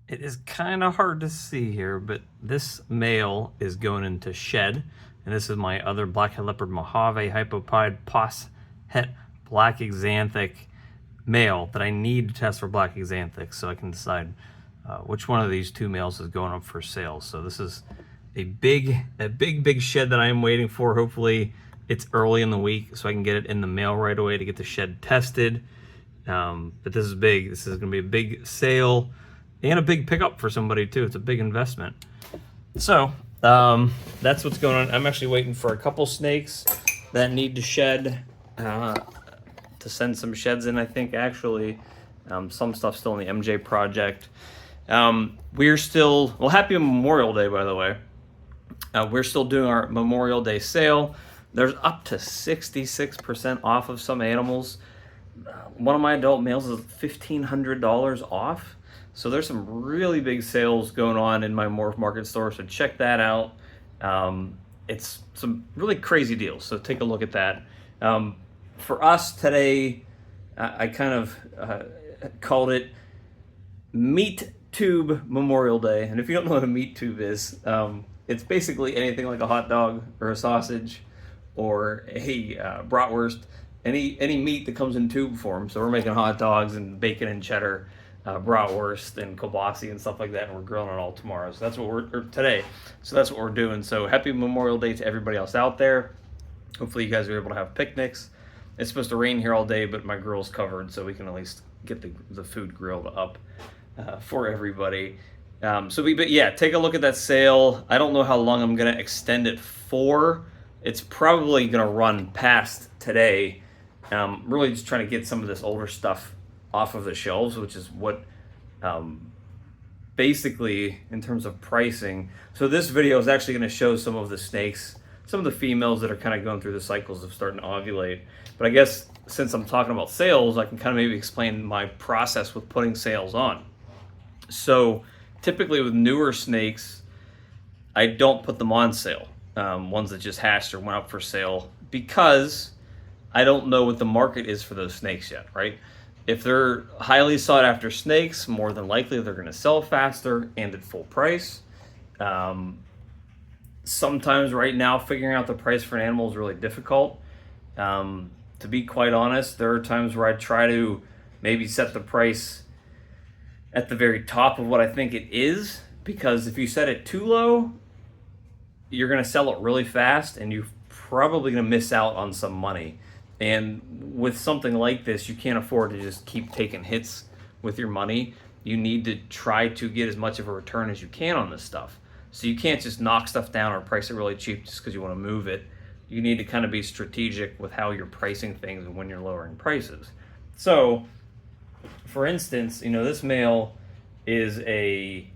It is kind of hard to see here, but this male is going into shed, and this is my other black-head leopard Mojave hypopide pos het black exanthic male that I need to test for black exanthic so I can decide which one of these two males is going up for sale. So this is a big shed that I am waiting for. Hopefully it's early in the week so I can get it in the mail right away to get the shed tested. But this is big. This is going to be a big sale and a big pickup for somebody too. It's a big investment. So that's what's going on. I'm actually waiting for a couple snakes that need to shed, to send some sheds in, I think, actually. Some stuff still in the MJ project. We're still, well, happy Memorial Day, by the way. We're still doing our Memorial Day sale. There's up to 66% off of some animals. One of my adult males is $1,500 off. So there's some really big sales going on in my Morph Market store, so check that out. It's some really crazy deals, so take a look at that. For us today, I kind of called it Meat Tube Memorial Day. And if you don't know what a meat tube is, it's basically anything like a hot dog or a sausage or a bratwurst, any meat that comes in tube form. So we're making hot dogs and bacon and cheddar, bratwurst and kielbasa and stuff like that, and we're grilling it all tomorrow. So that's what we're today. So that's what we're doing. So happy Memorial Day to everybody else out there. Hopefully you guys are able to have picnics. It's supposed to rain here all day, but my grill's covered, so we can at least get the food grilled up for everybody. But yeah, take a look at that sale. I don't know how long I'm gonna extend it for. It's probably gonna run past today. Really just trying to get some of this older stuff off of the shelves, which is what basically in terms of pricing. So this video is actually going to show some of the snakes, some of the females that are kind of going through the cycles of starting to ovulate. But I guess since I'm talking about sales, I can kind of maybe explain my process with putting sales on. So typically with newer snakes, I don't put them on sale. Ones that just hatched or went up for sale, because I don't know what the market is for those snakes yet, right? If they're highly sought after snakes, more than likely they're going to sell faster and at full price. Sometimes right now figuring out the price for an animal is really difficult. To be quite honest, there are times where I try to maybe set the price at the very top of what I think it is, because if you set it too low, you're going to sell it really fast and you're probably going to miss out on some money. And with something like this, you can't afford to just keep taking hits with your money. You need to try to get as much of a return as you can on this stuff. So you can't just knock stuff down or price it really cheap just because you want to move it. You need to kind of be strategic with how you're pricing things and when you're lowering prices. So, for instance, this male is a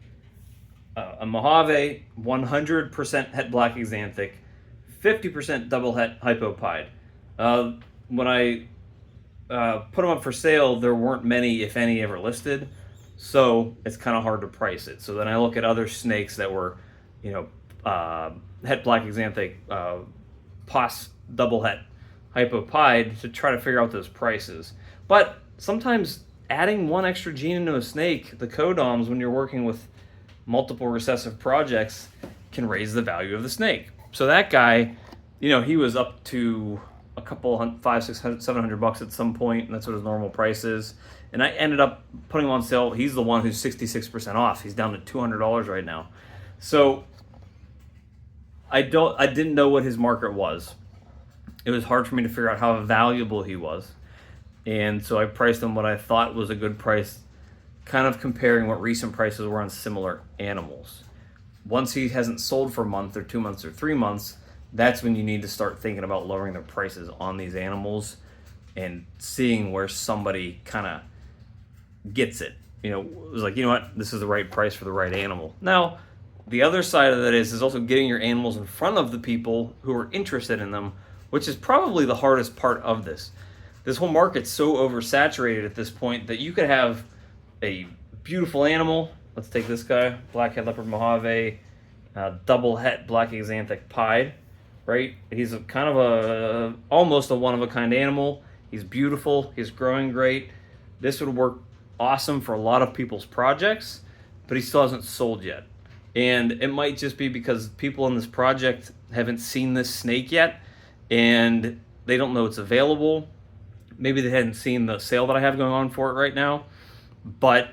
Mojave 100% het black exanthic, 50% double het hypopide. When I put them up for sale, there weren't many, if any, ever listed, so it's kind of hard to price it. So then I look at other snakes that were, het black exanthic, pos double het hypopide, to try to figure out those prices. But sometimes adding one extra gene into a snake, the codoms, when you're working with multiple recessive projects, can raise the value of the snake. So that guy, he was up to a couple $500, $600, $700 at some point, and that's what his normal price is. And I ended up putting him on sale. He's the one who's 66% off. He's down to $200 right now. So I didn't know what his market was. It was hard for me to figure out how valuable he was. And so I priced him what I thought was a good price, kind of comparing what recent prices were on similar animals. Once he hasn't sold for a month or 2 months or 3 months, that's when you need to start thinking about lowering the prices on these animals and seeing where somebody kind of gets it. It was like, what, this is the right price for the right animal. Now, the other side of that is also getting your animals in front of the people who are interested in them, which is probably the hardest part of this. This whole market's so oversaturated at this point that you could have a beautiful animal. Let's take this guy, black-head leopard Mojave, double het black exanthic pied. Right? He's almost a one-of-a-kind animal. He's beautiful. He's growing great. This would work awesome for a lot of people's projects. but he still hasn't sold yet. And it might just be because people in this project haven't seen this snake yet, and they don't know it's available. Maybe they hadn't seen the sale that I have going on for it right now. But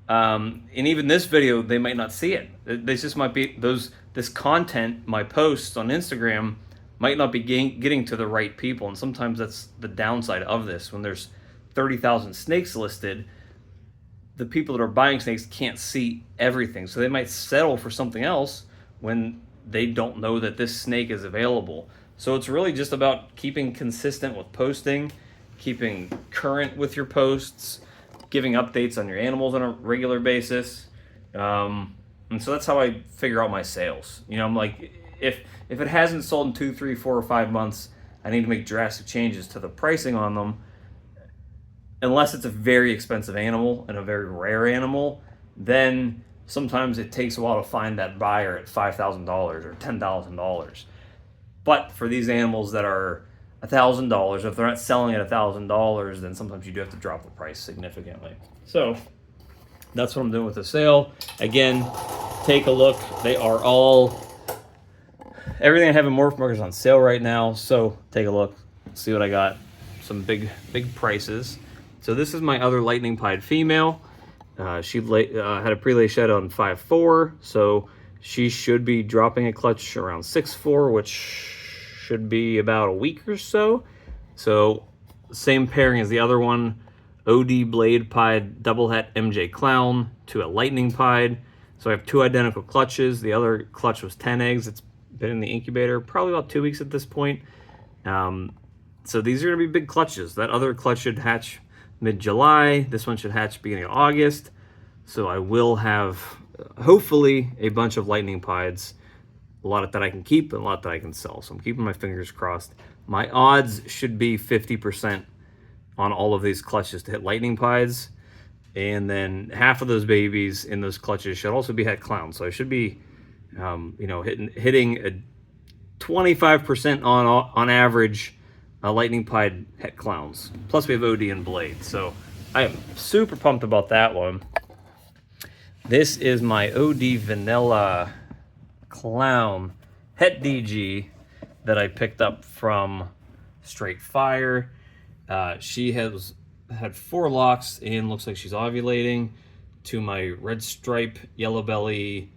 and even this video, they might not see it. This just might be this content, my posts on Instagram, might not be getting to the right people. And sometimes that's the downside of this. When there's 30,000 snakes listed, the people that are buying snakes can't see everything. So they might settle for something else when they don't know that this snake is available. So it's really just about keeping consistent with posting, keeping current with your posts, giving updates on your animals on a regular basis. And so that's how I figure out my sales. You know, I'm like, if it hasn't sold in 2, 3, 4, or 5 months, I need to make drastic changes to the pricing on them. Unless it's a very expensive animal and a very rare animal, then sometimes it takes a while to find that buyer at $5,000 or $10,000. But for these animals that are $1,000, if they're not selling at $1,000, then sometimes you do have to drop the price significantly. So that's what I'm doing with the sale. Again, take a look. They are all, everything I have in Morph Market is on sale right now. So take a look, see what I got. Some big prices. So this is my other lightning pied female. She had a pre-lay shed on 5'4", so she should be dropping a clutch around 6'4", which should be about a week or so. So same pairing as the other one, OD blade pied double het MJ clown to a lightning pied. So I have 2 identical clutches. The other clutch was 10 eggs. It's been in the incubator probably about 2 weeks at this point. So these are gonna be big clutches. That other clutch should hatch mid-July. This one should hatch beginning of August. So I will have, hopefully, a bunch of lightning pieds. A lot that I can keep and a lot that I can sell. So I'm keeping my fingers crossed. My odds should be 50% on all of these clutches to hit lightning pieds. And then half of those babies in those clutches should also be het clowns. So I should be, you know, hitting a 25% on average lightning pied het clowns. Plus we have OD and blade. So I am super pumped about that one. This is my OD vanilla clown het DG that I picked up from Straight Fire. She has had 4 locks and looks like she's ovulating to my red stripe, yellow belly,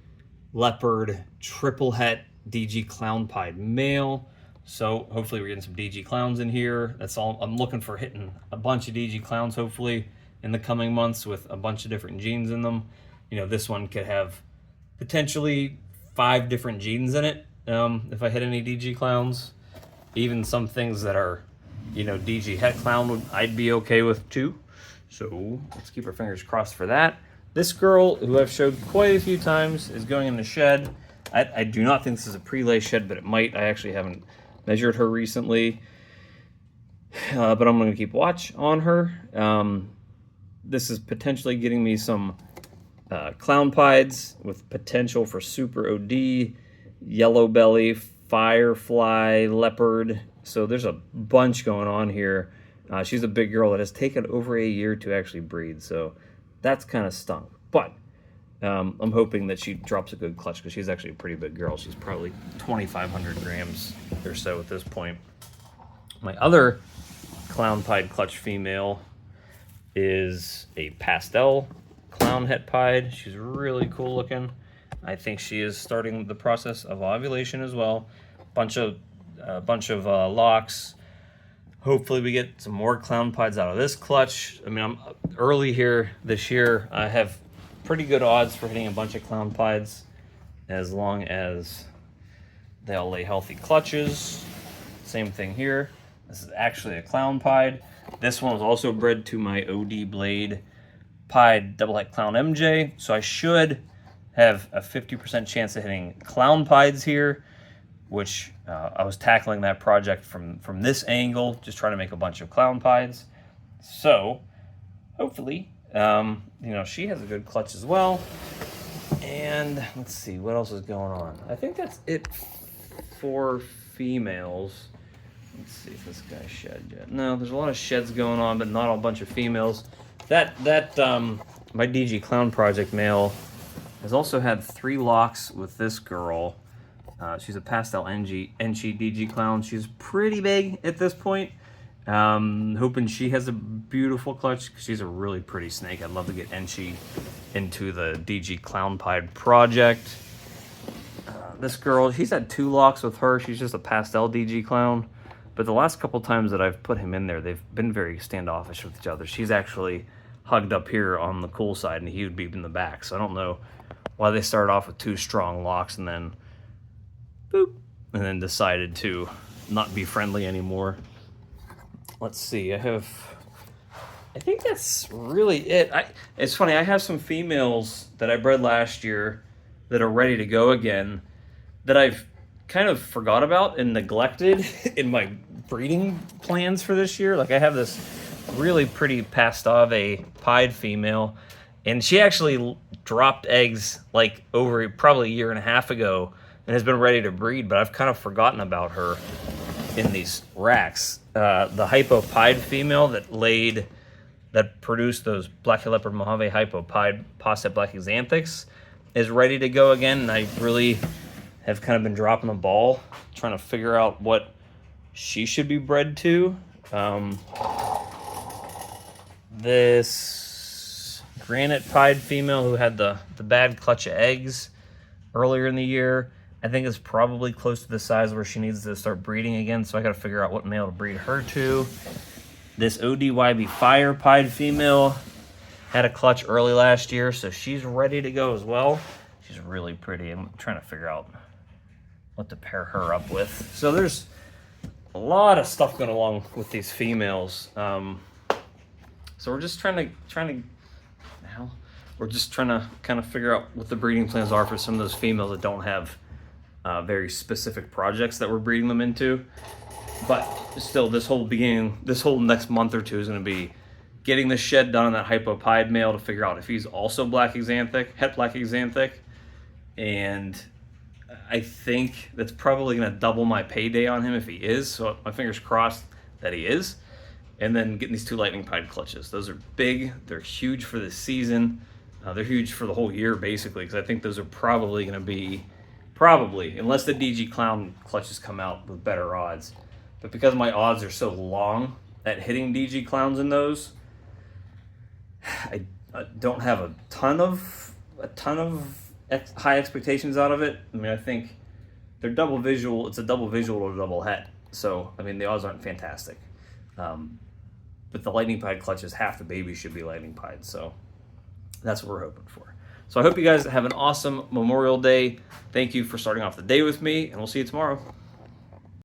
leopard, triple het DG clown pied male. So hopefully we're getting some DG clowns in here. That's all I'm looking for, hitting a bunch of DG clowns hopefully in the coming months with a bunch of different genes in them. You know, this one could have potentially 5 different genes in it if I hit any DG clowns. Even some things that are, you know, DG het clown I'd be okay with too. So let's keep our fingers crossed for that. This girl, who I've showed quite a few times, is going in the shed. I do not think this is a pre-lay shed, but it might. I actually haven't measured her recently, but I'm going to keep watch on her. This is potentially getting me some clown pieds with potential for super OD, yellow belly, firefly, leopard. So there's a bunch going on here. She's a big girl that has taken over a year to actually breed, so that's kind of stunk. But I'm hoping that she drops a good clutch because she's actually a pretty big girl. She's probably 2,500 grams or so at this point. My other clown pied clutch female is a pastel clown het pied. She's really cool looking. I think she is starting the process of ovulation as well. Bunch of locks. Hopefully we get some more clown pieds out of this clutch. I mean, I'm early here this year. I have pretty good odds for hitting a bunch of clown pieds as long as they all lay healthy clutches. Same thing here. This is actually a clown pied. This one was also bred to my OD blade pied double het clown MJ. So I should have a 50% chance of hitting clown pieds here, which I was tackling that project from this angle, just trying to make a bunch of clown pieds. So hopefully, you know, she has a good clutch as well. And let's see, what else is going on? I think that's it for females. Let's see if this guy's shed yet. No, there's a lot of sheds going on, but not a bunch of females. My DG Clown Project male has also had 3 locks with this girl. She's a pastel NG DG clown. She's pretty big at this point. Hoping she has a beautiful clutch. She's a really pretty snake. I'd love to get NG into the DG Clown Pied project. This girl, he's had 2 locks with her. She's just a pastel DG clown. But the last couple times that I've put him in there, they've been very standoffish with each other. She's actually hugged up here on the cool side, and he would be in the back. So I don't know why they started off with 2 strong locks and then boop, and then decided to not be friendly anymore. Let's see, I think that's really it. It's funny, I have some females that I bred last year that are ready to go again that I've kind of forgot about and neglected in my breeding plans for this year. Like I have this really pretty Pastave pied female, and she actually dropped eggs like over probably a year and a half ago and has been ready to breed, but I've kind of forgotten about her in these racks. The hypo pied female that produced those black leopard Mojave hypo pied posset black xanthics is ready to go again, and I really have kind of been dropping the ball trying to figure out what she should be bred to. This granite pied female who had the bad clutch of eggs earlier in the year, I think is probably close to the size where she needs to start breeding again, so I got to figure out what male to breed her to. This ODYB fire pied female had a clutch early last year, so she's ready to go as well. She's really pretty. I'm trying to figure out what to pair her up with. So there's a lot of stuff going along with these females. So we're just trying to kind of figure out what the breeding plans are for some of those females that don't have very specific projects that we're breeding them into. But still, this whole next month or two is going to be getting the shed done on that hypopied male to figure out if he's also black xanthic, het black xanthic, and I think that's probably going to double my payday on him if he is. So my fingers crossed that he is. And then getting these 2 lightning pied clutches. Those are big. They're huge for this season. They're huge for the whole year, basically, because I think those are probably going to be, unless the DG Clown clutches come out with better odds. But because my odds are so long at hitting DG Clowns in those, I don't have a ton of high expectations out of it. I mean, I think they're double visual. It's a double visual or a double het. So, I mean, the odds aren't fantastic. But the lightning pied clutches, half the babies should be lightning pied. So that's what we're hoping for. So I hope you guys have an awesome Memorial Day. Thank you for starting off the day with me, and we'll see you tomorrow.